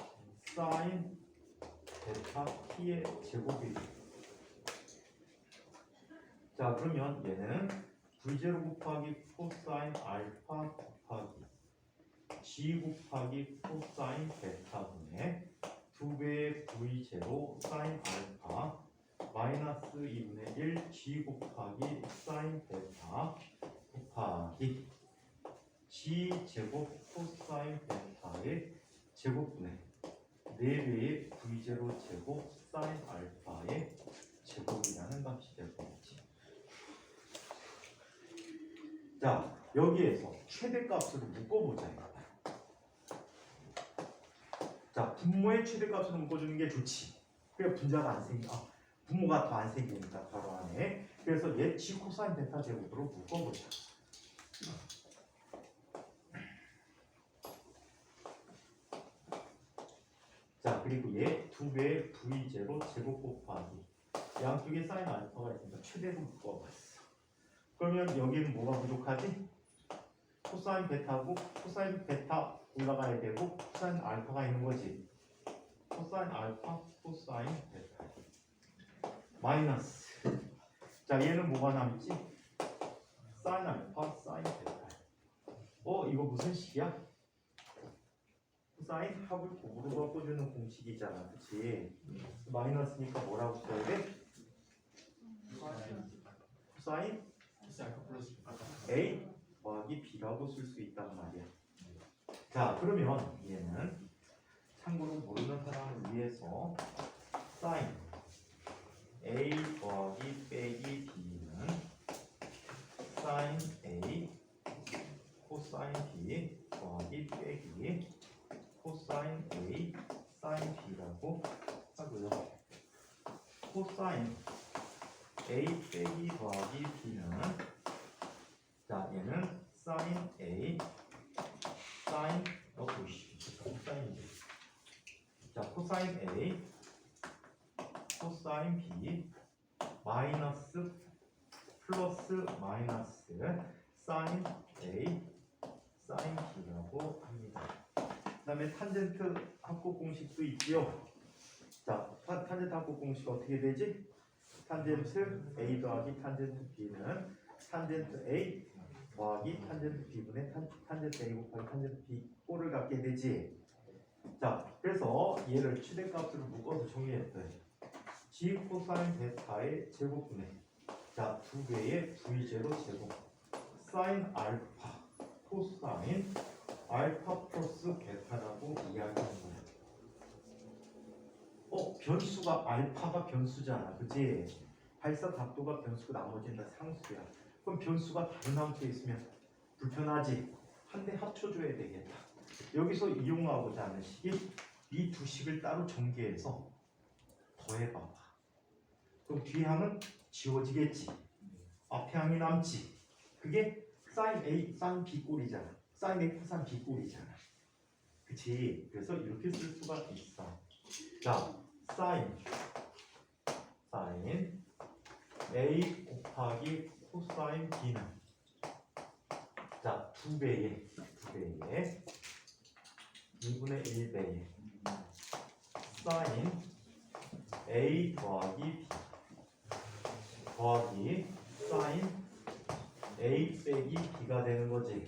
사인 베타 t의 제곱이죠. 자, 그러면 얘는 v0 곱하기 코사인 알파 곱하기 g 곱하기 코사인 베타분의 2배의 v0 사인 알파 마이너스 2분의 1 g 곱하기 사인 베타 곱하기 g 제곱 코사인 베타의 제곱분의 4배의 v0 제곱 사인 알파의 제곱이라는 값이 될 거겠지. 자, 여기에서 최대값으로 묶어보자 이거다. 자, 분모의 최대값으로 묶어주는 게 좋지. 그래 분자가 안 생겨. 분모가 더 안 생기니까 바로 안에. 그래서 얘 g 코사인 베타 제곱으로 묶어보자. 자, 그리고 얘 2배의 v0 제곱 곱하기 양쪽에 사인 알파가 있으니까 최대로 묶어봤어. 그러면 여기는 뭐가 부족하지? 코사인 베타고 코사인 베타 올라가야 되고 코사인 알파가 있는 거지. 코사인 알파 코사인 베타 마이너스. 자, 얘는 뭐가 남지? 사인 알파 사인 베타. 이거 무슨 식이야? 코사인 합을 곱으로 바꿔주는 공식이잖아, 그치? 마이너스니까 뭐라고 써야 돼? 코사인 A 더하기 B라고 쓸 수 있단 말이야. 자, 그러면 얘는 참고로 모르는 사람을 위해서 사인 A 더하기 빼기 B는 사인 A 코사인 B 더하기 빼기 코사인 A 사인 B라고 하고요. 코사인 A 빼기 더하기 B는 자, 얘는 사인 A 사인 코사인이지. 자, 코사인 A 코사인 B 마이너스 플러스 마이너스 사인 A 사인 B라고 합니다. 그 다음에 탄젠트 합곱 공식도 있지요. 자, 탄젠트 합곱 공식 어떻게 되지? 탄젠트 A 더하기 탄젠트 B는 탄젠트 A 더하기 탄젠트 B분의 탄젠트 A 곱하기 탄젠트 B 꼴을 갖게 되지. 자, 그래서 얘를 최대값으로 묶어서 정리했더니 G 코사인 베타의 제곱분의 자, 2배의 V0 제곱 사인 알파 코사인 알파 플러스 베타라고 이야기하는 거야. 변수가 알파가 변수잖아, 그치? 발사 각도가 변수고 나머지는 다 상수야. 그럼 변수가 다른 함수에 있으면 불편하지. 한 대 합쳐줘야 되겠다. 여기서 이용하고자 하는 식이 이 두 식을 따로 전개해서 더해봐봐. 그럼 뒤에 항은 지워지겠지. 앞에 항이 남지. 그게 사인 A, 사인 B 꼴이잖아. 사인 A, 코사인 B 꼴이잖아. 그치? 그래서 이렇게 쓸 수가 있어. 자, 사인 A 곱하기 코사인 B는 자, 2배의 2분의 1배의 사인 A 더하기 B 더하기 사인 A 빼기 B가 되는 거지.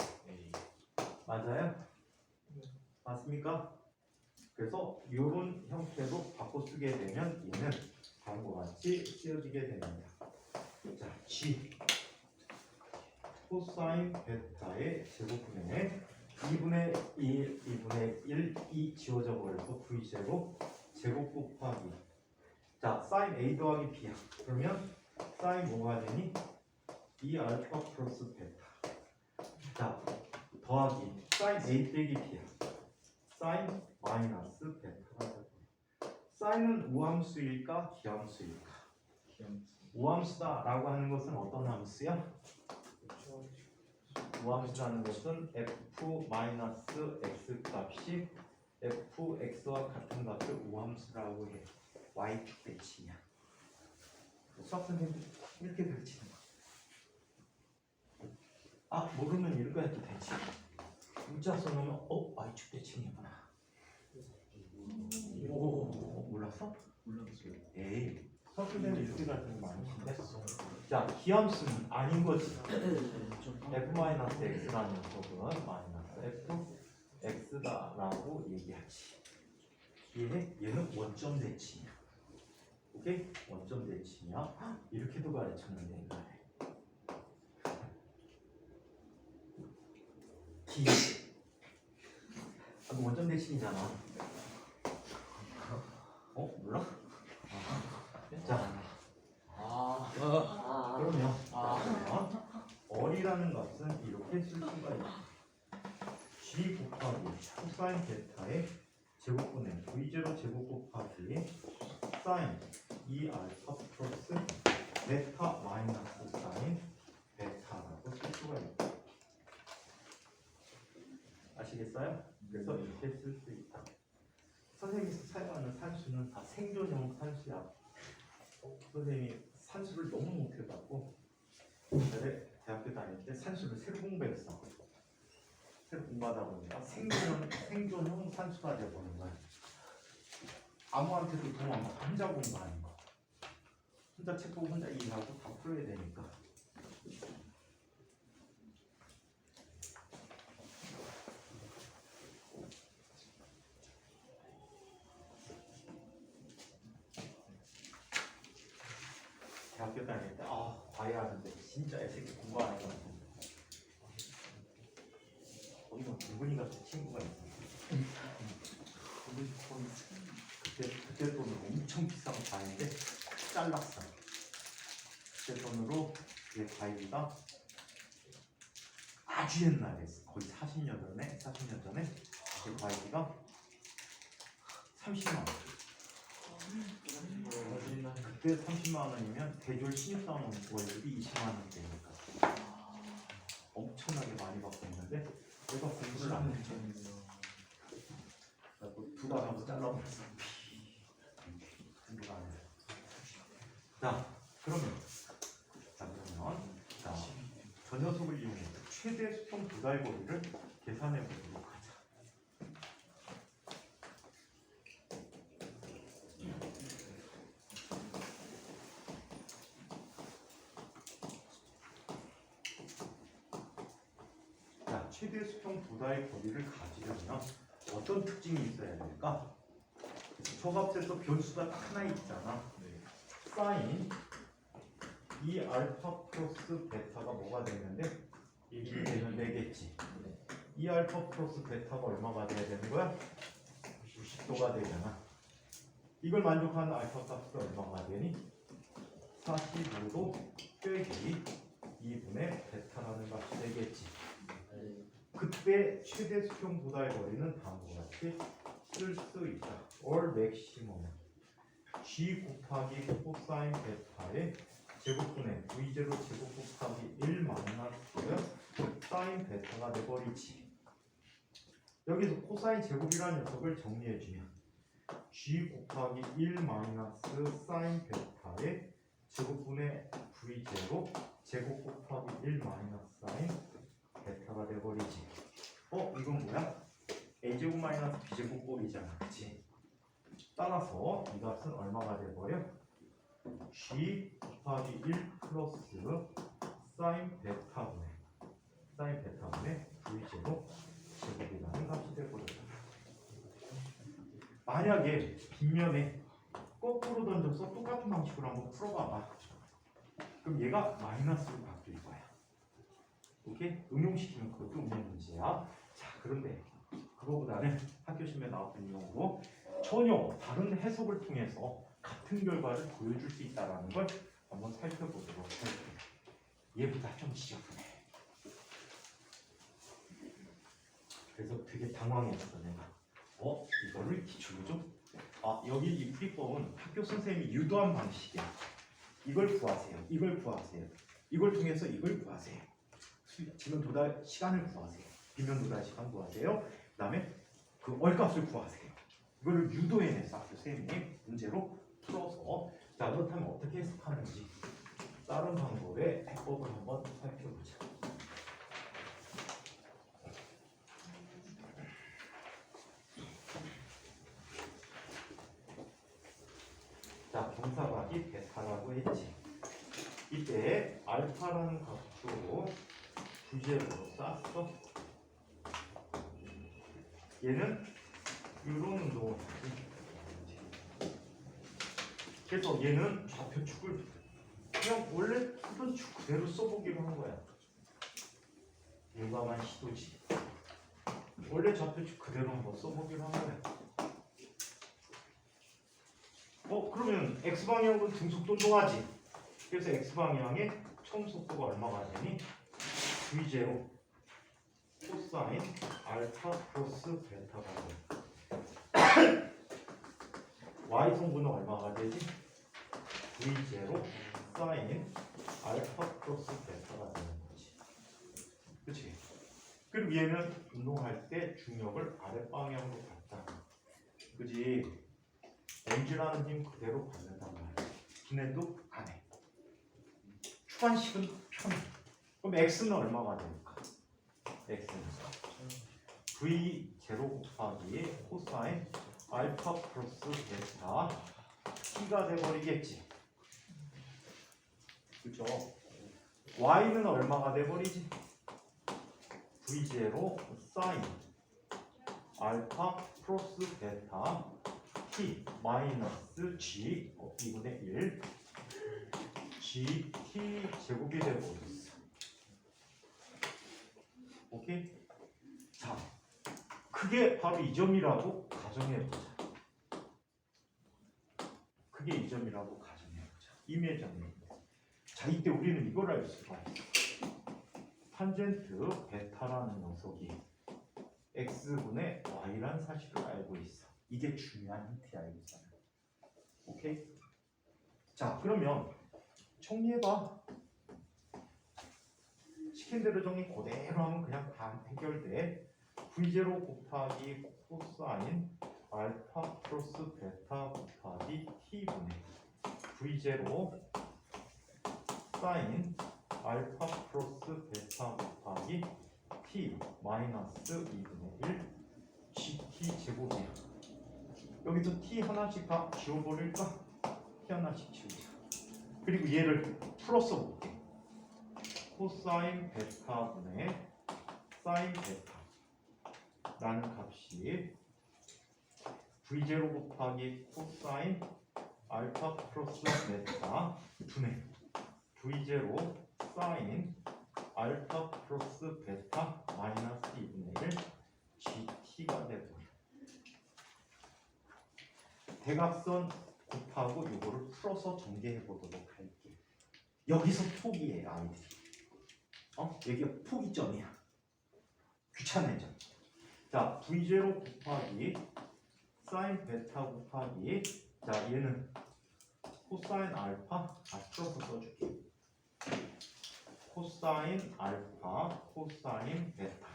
맞아요? 맞습니까? 그래서 이런 형태로 바꿔 쓰게 되면 얘는 다음과 같이 쓰여지게 됩니다. 자, G 코사인 베타의 제곱분의 2분의 1, 2분의 1, 2 지워져 버려서 V0 제곱 곱하기 자, 사인 A 더하기 B야. 그러면 사인 뭐가 되니? 2 알파 플러스 베타. 자, 더하기 사인 A 빼기 B야. 사인 마이너스 베타가 되고. 사인은 우함수일까 기함수일까? 우함수다라고 하는 것은 어떤 함수야? 우함수라는 것은 f-x 값이 fx와 같은 값을 우함수라고 해. y축 대칭이야. 수학 선생님들 이렇게 가르치는 거야. 모르면 이렇게 해도 되지. 문자 써놓으면 y축 대칭이구나. 오, 몰랐어? 몰랐어요. 에이, 서술되는 이렇게 같은 거 많이 신데. 자, 기함수는 아닌 거지. f-x라는 녀석은 마이너스 fx다라고 얘기하지. 이해? 얘는 원점 대칭이야. 오케이? 원점 대칭이야. 이렇게도 가르쳤는데 옛날에. 기. 아, 원점 대칭이잖아. 어? 몰라? 자. 그러면 어리라는 것은 이렇게 쓸 수가 있다. g 곱하기 코사인 베타의 제곱분의 v0 제곱 곱하기 사인 2알파 플러스 베타 마이너스 사인 베타라고 쓸 수가 있다. 아시겠어요? 그래서 이렇게 쓸 수 있다. 선생님이 사용하는 산수는 다 생존형 산수야. 선생님이 산수를 너무 못해갖고 옛날에 대학교 다닐 때 산수를 새로 공부했어. 새로 공부하다 보니까 생존형 산수가 되어버린 거야. 아무한테도 도움 안 받고 혼자 공부하는 거. 혼자 책 보고 혼자 이해하고 다 풀어야 되니까. 대학교 다닐 때 과외하는데 진짜 애새끼 공부하는 거 같은데 거기서 누구니 같은 친구가 있어. 그때 돈으로 엄청 비싼 과외인데 잘랐어. 그때 돈으로 그 과외비가 아주 옛날에 거의 40년 전에 그 과외비가 30만 원. 그때 30만 원이면 대졸 신입사원 월급이 20만 원대니까 엄청나게 많이 받고 있는데 내가 공부를 안 했죠. 두 가지 잘라버렸어. 공부를 안 해. 그러면 저 녀석을 이용해서 최대 수평 도달 거리를 계산해 보도록 하자. 최대 수평 도달 거리를 가지려면 어떤 특징이 있어야 될까? 저 값에 또 변수가 딱 하나 있잖아. 사인 2알파 플러스 베타가 뭐가 되는데 1이 되면 되겠지. 2알파 플러스 베타가 얼마가 돼야 되는 거야? 90도가 되잖아. 이걸 만족하는 알파 값이 얼마가 되니? 45도 빼기 2분의 베타라는 값이 되겠지. 그때 최대 수평 도달 거리는 다음과 같이 쓸 수 있다. or maximum g 곱하기 코사인 베타의 제곱분의 v0 제곱 곱하기 1 마이너스 사인 베타가 돼버리지. 여기서 코사인 제곱이라는 녀석을 정리해주면 g 곱하기 1 마이너스 사인 베타의 제곱분의 v0 제곱 곱하기 1 마이너스 사인 베타가 돼버리지. 이건 뭐야? a제곱 마이너스 b제곱 꼴이잖아. 그치? 따라서 이 값은 얼마가 돼버려? g 곱하기 1 플러스 사인 베타분의 v제곱 제곱이라는 값이 돼버렸다. 만약에 빗면에 거꾸로 던져서 똑같은 방식으로 한번 풀어봐봐. 그럼 얘가 마이너스로 바뀔 거야. 오케이? 응용시키면 그것도 응용 문제야. 자, 그런데 그거보다는 학교 시험에 나왔던 이용으로 전혀 다른 해석을 통해서 같은 결과를 보여줄 수 있다는 걸 한번 살펴보도록 할게요. 얘보다 좀 지저분해. 그래서 되게 당황했어 내가. 이거를 기출로 좀? 여기 이 풀이법은 학교 선생님이 유도한 방식이야. 이걸 구하세요. 이걸 구하세요. 이걸 통해서 이걸 구하세요. 지금 도달 시간을 구하세요. 빗면 도달 시간 구하세요. 그 다음에 그 얼값을 구하세요. 이거를 유도해내서 학교 선생님이 문제로 풀어서 자 그렇다면 어떻게 해석하는지 다른 방법의 해법을 한번 살펴보자. 했지. 이때 알파라는 값으로 V제로 쌌어. 얘는 이런 운동을 하지. 그래서 얘는 좌표축을 그냥 원래 쓰던 축 그대로 써보기로 한 거야. 용감한 시도지. 원래 좌표축 그대로 한번 써보기로 한 거야. 그러면 x방향으로 등속도 운동하지. 그래서 x방향에 처음 속도가 얼마가 되니? v0 코사인 알파 플러스 베타가 돼. y성분은 얼마가 되지? v0 사인 알파 플러스 베타가 되는 거지. 그치? 그리고 얘는 운동할 때 중력을 아랫방향으로 받다. 그지? mg라는 힘 그대로 받는단 말이야. 분해도 안 해. 추간식은 편해. 그럼 x는 얼마가 될까? x는 v0 곱하기 코사인 알파 플러스 베타 t가 돼버리겠지. 그죠? y는 얼마가 돼버리지? v0 사인 알파 플러스 베타 t 마이너스 g 2분의 1 gt 제곱이 되어버렸어. 오케이? 자, 그게 바로 이 점이라고 가정해보자. 그게 이 점이라고 가정해보자. 임의점입니다. 자, 이때 우리는 이걸 알 수가 있어. 탄젠트 베타라는 녀석이 x분의 y라는 사실을 알고 있어. 이게 중요한 힌트야, 이거잖아. 오케이? 자, 그러면 정리해봐. 시킨 대로 정리 그대로 하면 그냥 다 해결돼. v0 곱하기 코사인 알파 플러스 베타 곱하기 t분의 v0 사인 알파 플러스 베타 곱하기 t 마이너스 2분의 1 gt 제곱이야. 여기서 t 하나씩 다 지워버릴까? t 하나씩 지우자. 그리고 얘를 풀어서 볼게. 코사인 베타분의 사인 베타 라는 값이 v0 곱하기 코사인 알파 플러스 베타 분의 v0 사인 알파 플러스 베타 마이너스 2분의 1 gt가 되고 대각선 곱하고 이거를 풀어서 전개해 보도록 할게. 여기서 포기해 아이들이. 여기가 포기점이야. 귀찮은 점. 자, v0 곱하기 사인 베타 곱하기 자 얘는 코사인 알파 풀어서 써줄게. 코사인 알파 코사인 베타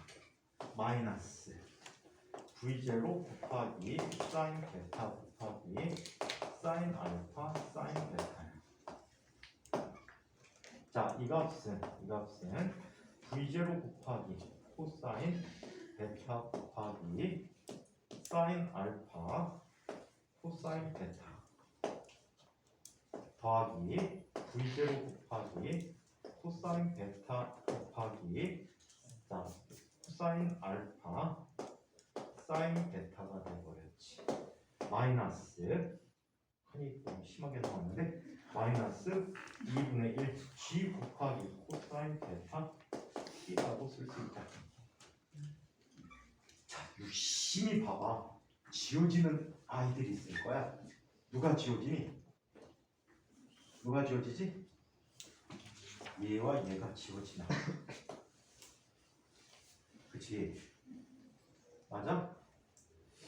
마이너스 v0 곱하기 사인 베타 곱하기 사인 알파 사인 베타. 자, 이 값은 v0 곱하기 코사인 베타 곱하기 사인 알파 코사인 베타 더하기 v0 곱하기 코사인 베타 곱하기 자, 코사인 알파 사인 베타가 되어버렸지. 마이너스 한이 너무 심하게 나왔는데 마이너스 2분의 1 g 곱하기 코사인 베타 t라고 쓸 수 있다. 자, 유심히 봐봐. 지워지는 아이들이 있을 거야. 누가 지워지니? 누가 지워지지? 얘와 얘가 지워지나? 그치? 맞아?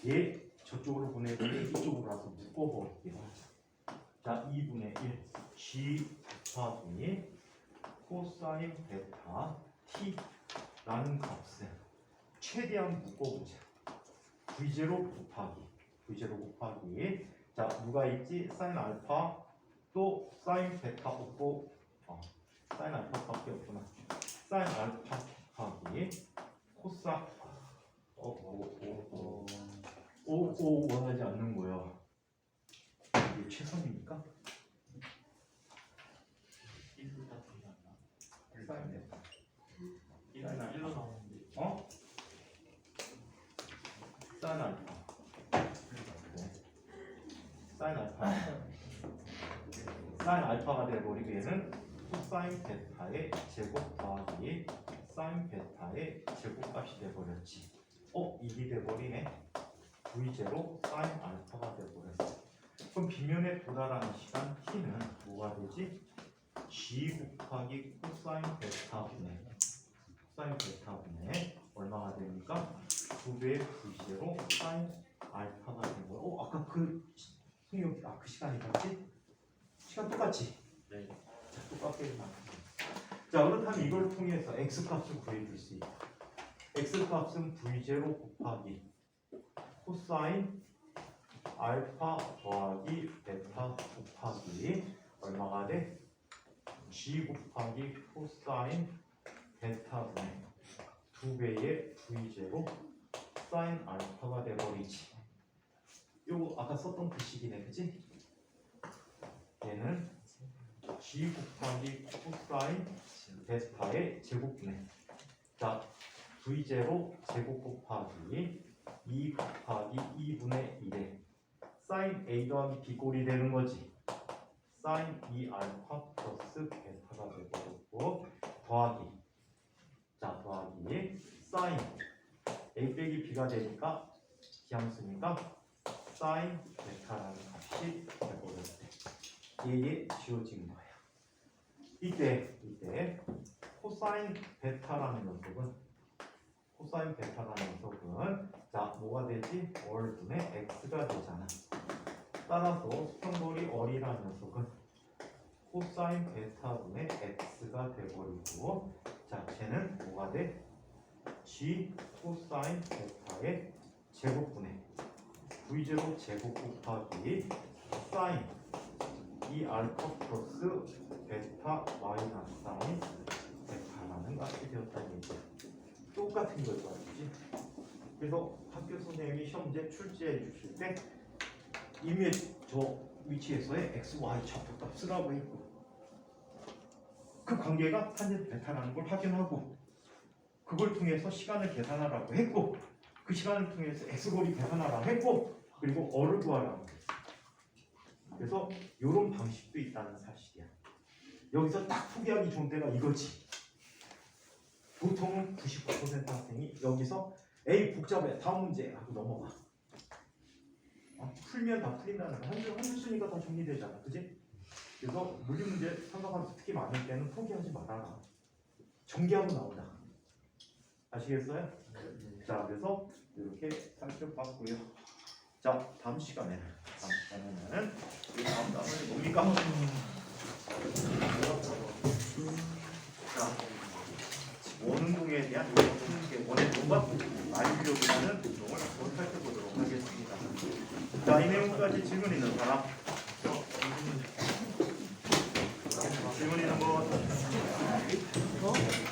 얘 저쪽으로 보내더니 이쪽으로 와서 묶어버리기로 하자. 자, 2분의 1 g 곱하기 코사인 베타 t라는 값을 최대한 묶어보자. v0 곱하기 자, 누가 있지? 사인 알파 또 사인 베타 없고 사인 알파밖에 없구나. 사인 알파 곱하기 코사 원하지 않는 거야. 이게 최선입니까? 사인 알파. 네. 사인 알파. 사인 알파가 되어버리고 얘는 코사인 베타의 제곱 더하기 사인 베타의 제곱값이 되어버렸지. 일이 되어버리네. V제로 사인 알파가 되어버렸어. 그럼 빗면에 도달하는 시간 t는 뭐가 되지? G 곱하기 코사인 베타분의 코사인 베타분의 얼마가 됩니까? 2배의 V제로 사인 알파가 되고 아까 그 선생님 그 시간이 같지? 시간 똑같지? 네. 자, 똑같게 나왔습니다. 자, 그렇다면 이걸 통해서 x값을 구해줄 수 있다. x값은 V제로 곱하기 코사인 알파 더하기 베타 곱하기 얼마가 돼? G 곱하기 코사인 베타분의 2배의 V제로 사인 알파가 돼버리지. 요거 아까 썼던 그 식이네, 그치? 얘는 G 곱하기 코사인 베타의 제곱분의 자 V제로 제곱 곱하기 2 곱하기 2분의 1에 사인 A 더하기 B 꼴이 되는 거지. 사인 2알파 플러스 베타가 되고 더하기 자 더하기 사인 A 빼기 B가 되니까 기함수니까 사인 베타라는 값이 되버렸대. 얘에 지워진 거야. 이때 코사인 베타라는 녀석은 자 뭐가 되지? 얼분의 x가 되잖아. 따라서 수평돌이 얼이라는 녀석은 코사인 베타분의 x가 되버리고 자 쟤는 뭐가 돼? g 코사인 베타의 제곱분의 V제로 제곱 곱하기 사인 2알파 플러스 베타 마이너스 사인 베타라는 값이 되었다는 얘기야. 똑같은 걸 말이지. 그래서 학교 선생님이 시험제 출제해 주실 때 이미 저 위치에서의 x, y 좌표값 쓰라고 했고 그 관계가 탄젠트 베타라는 걸 확인하고 그걸 통해서 시간을 계산하라고 했고 그 시간을 통해서 x거리 계산하라고 했고 그리고 어를 구하라고 했어. 그래서 이런 방식도 있다는 사실이야. 여기서 딱 포기하기 좋은 때가 이거지. 보통은 99% 학생이 여기서 에이 복잡해 다음 문제 하고 넘어가. 풀면 다 풀린다는 거. 한 줄 쓰니까 다 정리되잖아, 그지? 그래서 물리 문제 생각하면서 특히 많을 때는 포기하지 말아라. 전개하고 나온다. 아시겠어요? 자, 그래서 이렇게 살펴봤고요. 자, 다음 시간에는 이 다음 단원이 뭡니까? 자, 원운동에 대한 원의 동과 마이비력이라는 운동을 한번 살펴보도록 하겠습니다. 자, 이 내용까지 질문 있는 사람? 질문 있는 거? 어?